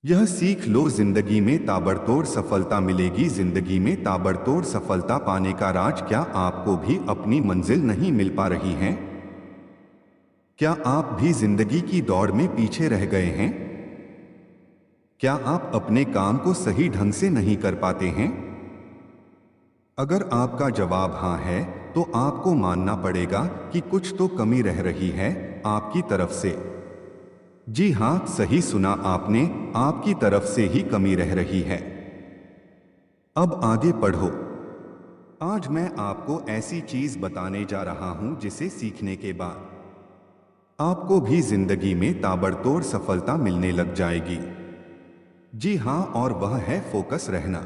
यह सीख लो, जिंदगी में ताबड़तोड़ सफलता मिलेगी। जिंदगी में ताबड़तोड़ सफलता पाने का राज क्या आपको भी अपनी मंजिल नहीं मिल पा रही है? क्या आप भी जिंदगी की दौड़ में पीछे रह गए हैं? क्या आप अपने काम को सही ढंग से नहीं कर पाते हैं? अगर आपका जवाब हाँ है, तो आपको मानना पड़ेगा कि कुछ तो कमी रह रही है आपकी तरफ से। जी हाँ, सही सुना आपने, आपकी तरफ से ही कमी रह रही है। अब आगे पढ़ो। आज मैं आपको ऐसी चीज बताने जा रहा हूं जिसे सीखने के बाद आपको भी जिंदगी में ताबड़तोड़ सफलता मिलने लग जाएगी। जी हाँ, और वह है फोकस रहना।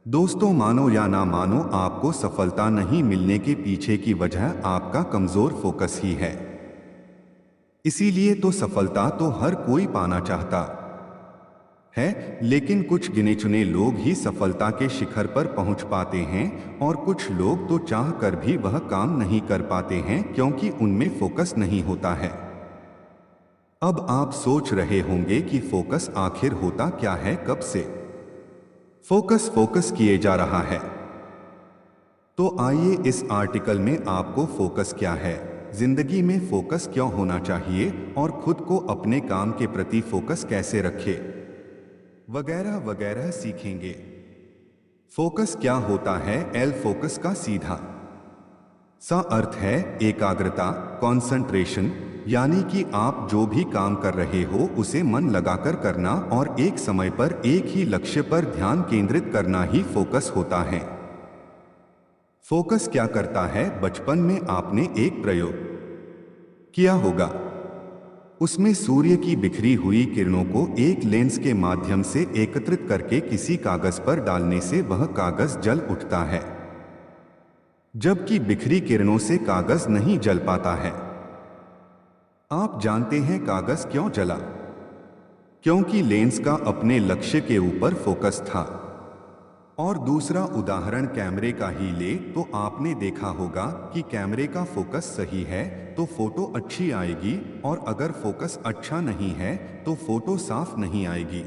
दोस्तों, मानो या ना मानो, आपको सफलता नहीं मिलने के पीछे की वजह आपका कमजोर फोकस ही है। इसीलिए तो सफलता तो हर कोई पाना चाहता है, लेकिन कुछ गिने चुने लोग ही सफलता के शिखर पर पहुंच पाते हैं और कुछ लोग तो चाह कर भी वह काम नहीं कर पाते हैं क्योंकि उनमें फोकस नहीं होता है। अब आप सोच रहे होंगे कि फोकस आखिर होता क्या है, कब से फोकस फोकस किए जा रहा है। तो आइए इस आर्टिकल में आपको फोकस क्या है, जिंदगी में फोकस क्यों होना चाहिए और खुद को अपने काम के प्रति फोकस कैसे रखें, वगैरह वगैरह सीखेंगे। फोकस क्या होता है? एल फोकस का सीधा सा अर्थ है एकाग्रता, कंसंट्रेशन, यानी कि आप जो भी काम कर रहे हो उसे मन लगाकर करना और एक समय पर एक ही लक्ष्य पर ध्यान केंद्रित करना ही फोकस होता है। फोकस क्या करता है? बचपन में आपने एक प्रयोग किया होगा, उसमें सूर्य की बिखरी हुई किरणों को एक लेंस के माध्यम से एकत्रित करके किसी कागज पर डालने से वह कागज जल उठता है, जबकि बिखरी किरणों से कागज नहीं जल पाता है। आप जानते हैं कागज क्यों जला? क्योंकि लेंस का अपने लक्ष्य के ऊपर फोकस था। और दूसरा उदाहरण कैमरे का ही ले तो आपने देखा होगा कि कैमरे का फोकस सही है तो फोटो अच्छी आएगी, और अगर फोकस अच्छा नहीं है तो फोटो साफ नहीं आएगी।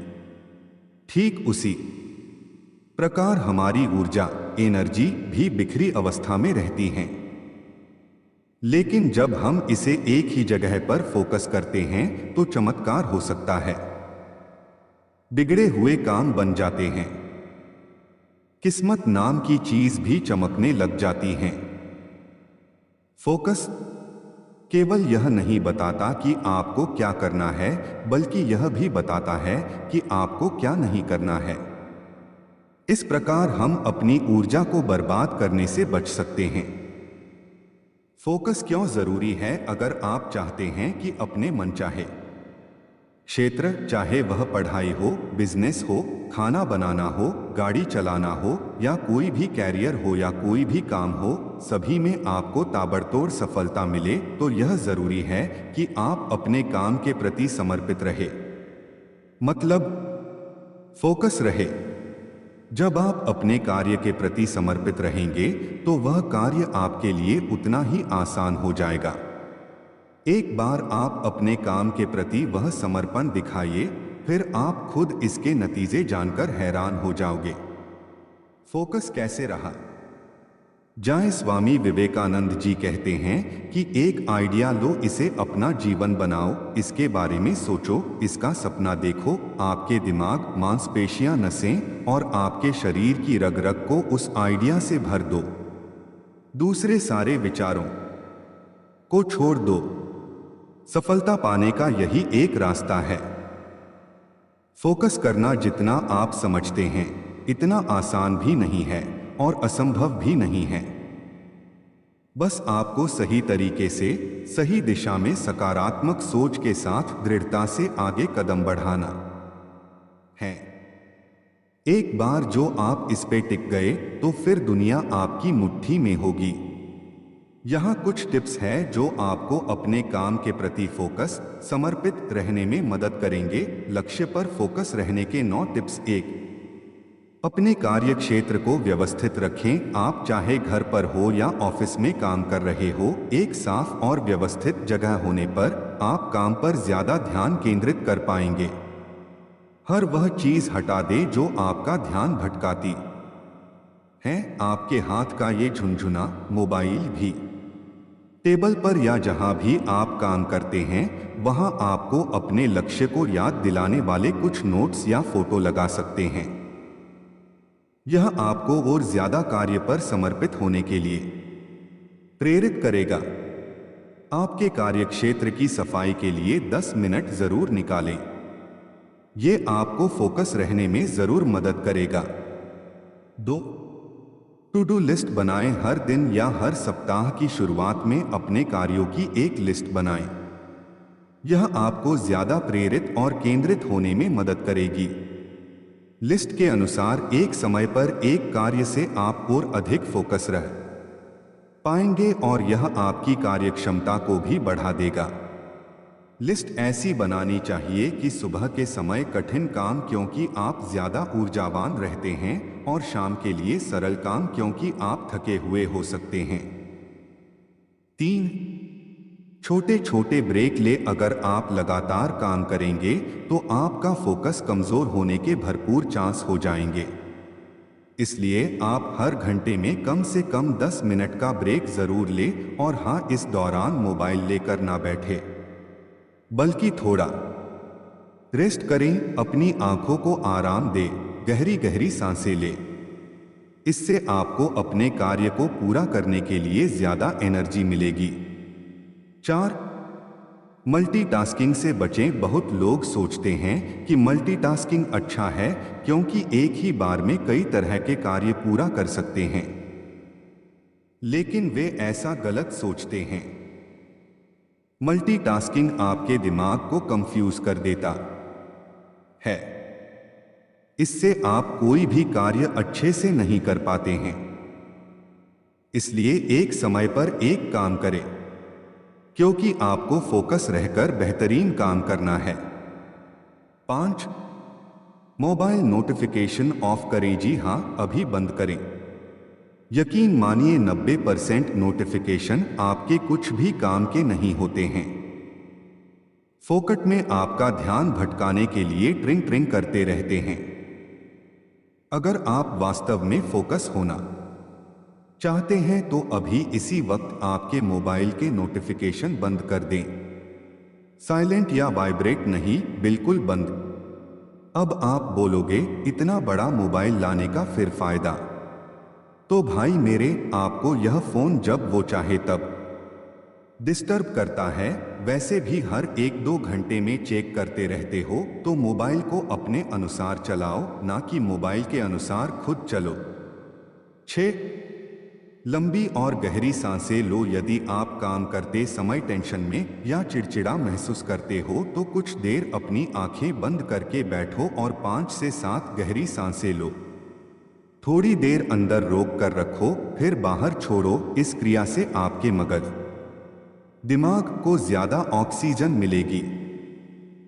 ठीक उसी प्रकार हमारी ऊर्जा, एनर्जी भी बिखरी अवस्था में रहती हैं। लेकिन जब हम इसे एक ही जगह पर फोकस करते हैं तो चमत्कार हो सकता है, बिगड़े हुए काम बन जाते हैं, किस्मत नाम की चीज भी चमकने लग जाती हैं। फोकस केवल यह नहीं बताता कि आपको क्या करना है, बल्कि यह भी बताता है कि आपको क्या नहीं करना है। इस प्रकार हम अपनी ऊर्जा को बर्बाद करने से बच सकते हैं। फोकस क्यों जरूरी है? अगर आप चाहते हैं कि अपने मनचाहे क्षेत्र, चाहे वह पढ़ाई हो, बिजनेस हो, खाना बनाना हो, गाड़ी चलाना हो या कोई भी कैरियर हो या कोई भी काम हो, सभी में आपको ताबड़तोड़ सफलता मिले, तो यह जरूरी है कि आप अपने काम के प्रति समर्पित रहे, मतलब फोकस रहे। जब आप अपने कार्य के प्रति समर्पित रहेंगे तो वह कार्य आपके लिए उतना ही आसान हो जाएगा। एक बार आप अपने काम के प्रति वह समर्पण दिखाइए, फिर आप खुद इसके नतीजे जानकर हैरान हो जाओगे। फोकस कैसे रहा जाए? स्वामी विवेकानंद जी कहते हैं कि एक आइडिया लो, इसे अपना जीवन बनाओ, इसके बारे में सोचो, इसका सपना देखो, आपके दिमाग, मांसपेशियां, नसें और आपके शरीर की रग रग को उस आइडिया से भर दो। दूसरे सारे विचारों को छोड़ दो। सफलता पाने का यही एक रास्ता है। फोकस करना जितना आप समझते हैं इतना आसान भी नहीं है और असंभव भी नहीं है। बस आपको सही तरीके से, सही दिशा में सकारात्मक सोच के साथ दृढ़ता से आगे कदम बढ़ाना है। एक बार जो आप इस पे टिक गए तो फिर दुनिया आपकी मुट्ठी में होगी। यहाँ कुछ टिप्स हैं जो आपको अपने काम के प्रति फोकस, समर्पित रहने में मदद करेंगे। लक्ष्य पर फोकस रहने के 9 टिप्स। 1, अपने कार्य क्षेत्र को व्यवस्थित रखें। आप चाहे घर पर हो या ऑफिस में काम कर रहे हो, एक साफ और व्यवस्थित जगह होने पर आप काम पर ज्यादा ध्यान केंद्रित कर पाएंगे। हर वह चीज हटा दे जो आपका ध्यान भटकाती है। आपके हाथ का ये झुनझुना मोबाइल भी, टेबल पर या जहां भी आप काम करते हैं वहां आपको अपने लक्ष्य को याद दिलाने वाले कुछ नोट्स या फोटो लगा सकते हैं। यह आपको और ज्यादा कार्य पर समर्पित होने के लिए प्रेरित करेगा। आपके कार्यक्षेत्र की सफाई के लिए 10 मिनट जरूर निकालें। ये आपको फोकस रहने में जरूर मदद करेगा। 2. टू डू लिस्ट बनाएं। हर दिन या हर सप्ताह की शुरुआत में अपने कार्यों की एक लिस्ट बनाएं। यह आपको ज्यादा प्रेरित और केंद्रित होने में मदद करेगी। लिस्ट के अनुसार एक समय पर एक कार्य से आप और अधिक फोकस रह पाएंगे और यह आपकी कार्यक्षमता को भी बढ़ा देगा। लिस्ट ऐसी बनानी चाहिए कि सुबह के समय कठिन काम क्योंकि आप ज्यादा ऊर्जावान रहते हैं और शाम के लिए सरल काम क्योंकि आप थके हुए हो सकते हैं। 3. छोटे छोटे ब्रेक ले। अगर आप लगातार काम करेंगे तो आपका फोकस कमजोर होने के भरपूर चांस हो जाएंगे। इसलिए आप हर घंटे में कम से कम 10 मिनट का ब्रेक जरूर लें और हाँ, इस दौरान मोबाइल लेकर ना बैठे बल्कि थोड़ा रेस्ट करें। अपनी आंखों को आराम दें, गहरी गहरी सांसें लें। इससे आपको अपने कार्य को पूरा करने के लिए ज्यादा एनर्जी मिलेगी। 4. मल्टीटास्किंग से बचें। बहुत लोग सोचते हैं कि मल्टीटास्किंग अच्छा है क्योंकि एक ही बार में कई तरह के कार्य पूरा कर सकते हैं, लेकिन वे ऐसा गलत सोचते हैं। मल्टीटास्किंग आपके दिमाग को कंफ्यूज कर देता है। इससे आप कोई भी कार्य अच्छे से नहीं कर पाते हैं। इसलिए एक समय पर एक काम करें क्योंकि आपको फोकस रहकर बेहतरीन काम करना है। 5. मोबाइल नोटिफिकेशन ऑफ करें। जी हां, अभी बंद करें। यकीन मानिए 90% नोटिफिकेशन आपके कुछ भी काम के नहीं होते हैं। फोकट में आपका ध्यान भटकाने के लिए ट्रिंग ट्रिंग करते रहते हैं। अगर आप वास्तव में फोकस होना चाहते हैं तो अभी इसी वक्त आपके मोबाइल के नोटिफिकेशन बंद कर दें। साइलेंट या वाइब्रेट नहीं, बिल्कुल बंद। अब आप बोलोगे, इतना बड़ा मोबाइल लाने का फिर फायदा? तो भाई मेरे, आपको यह फोन जब वो चाहे तब डिस्टर्ब करता है। वैसे भी हर 1-2 घंटे में चेक करते रहते हो, तो मोबाइल को अपने अनुसार चलाओ, ना कि मोबाइल के अनुसार खुद चलो। 6. लंबी और गहरी सांसें लो। यदि आप काम करते समय टेंशन में या चिड़चिड़ा महसूस करते हो तो कुछ देर अपनी आंखें बंद करके बैठो और 5 से 7 गहरी सांसें लो। थोड़ी देर अंदर रोक कर रखो, फिर बाहर छोड़ो। इस क्रिया से आपके मगज दिमाग को ज्यादा ऑक्सीजन मिलेगी।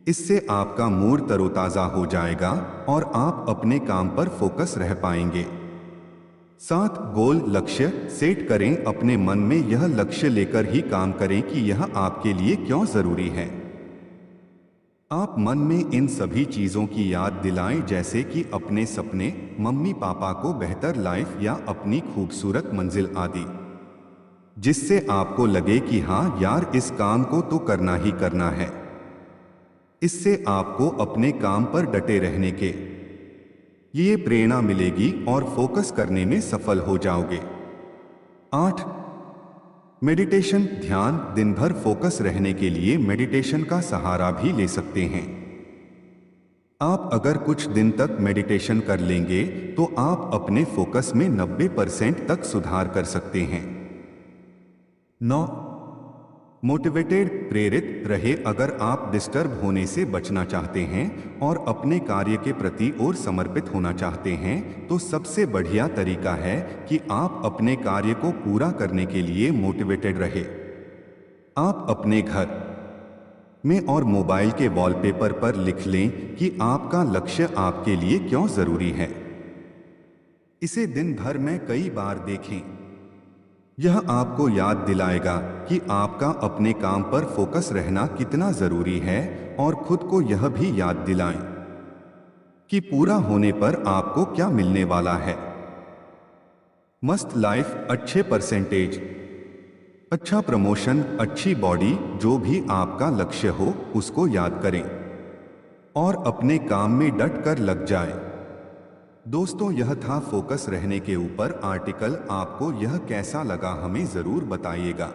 इससे आपका मूड तरोताजा हो जाएगा और आप अपने काम पर फोकस रह पाएंगे। 7. गोल लक्ष्य सेट करें। अपने मन में यह लक्ष्य लेकर ही काम करें कि यह आपके लिए क्यों जरूरी है। आप मन में इन सभी चीजों की याद दिलाएं, जैसे कि अपने सपने, मम्मी पापा को बेहतर लाइफ या अपनी खूबसूरत मंजिल आदि, जिससे आपको लगे कि हाँ यार, इस काम को तो करना ही करना है। इससे आपको अपने काम पर डटे रहने के लिए प्रेरणा मिलेगी और फोकस करने में सफल हो जाओगे। 8. मेडिटेशन ध्यान। दिन भर फोकस रहने के लिए मेडिटेशन का सहारा भी ले सकते हैं। आप अगर कुछ दिन तक मेडिटेशन कर लेंगे तो आप अपने फोकस में 90% तक सुधार कर सकते हैं। 9. मोटिवेटेड प्रेरित रहे। अगर आप डिस्टर्ब होने से बचना चाहते हैं और अपने कार्य के प्रति और समर्पित होना चाहते हैं तो सबसे बढ़िया तरीका है कि आप अपने कार्य को पूरा करने के लिए मोटिवेटेड रहे। आप अपने घर में और मोबाइल के वॉलपेपर पर लिख लें कि आपका लक्ष्य आपके लिए क्यों जरूरी है। इसे दिन भर में कई बार देखें। यह आपको याद दिलाएगा कि आपका अपने काम पर फोकस रहना कितना जरूरी है और खुद को यह भी याद दिलाएं कि पूरा होने पर आपको क्या मिलने वाला है। मस्त लाइफ, अच्छे परसेंटेज, अच्छा प्रमोशन, अच्छी बॉडी, जो भी आपका लक्ष्य हो उसको याद करें और अपने काम में डट कर लग जाएं। दोस्तों, यह था फोकस रहने के ऊपर आर्टिकल। आपको यह कैसा लगा हमें ज़रूर बताइएगा।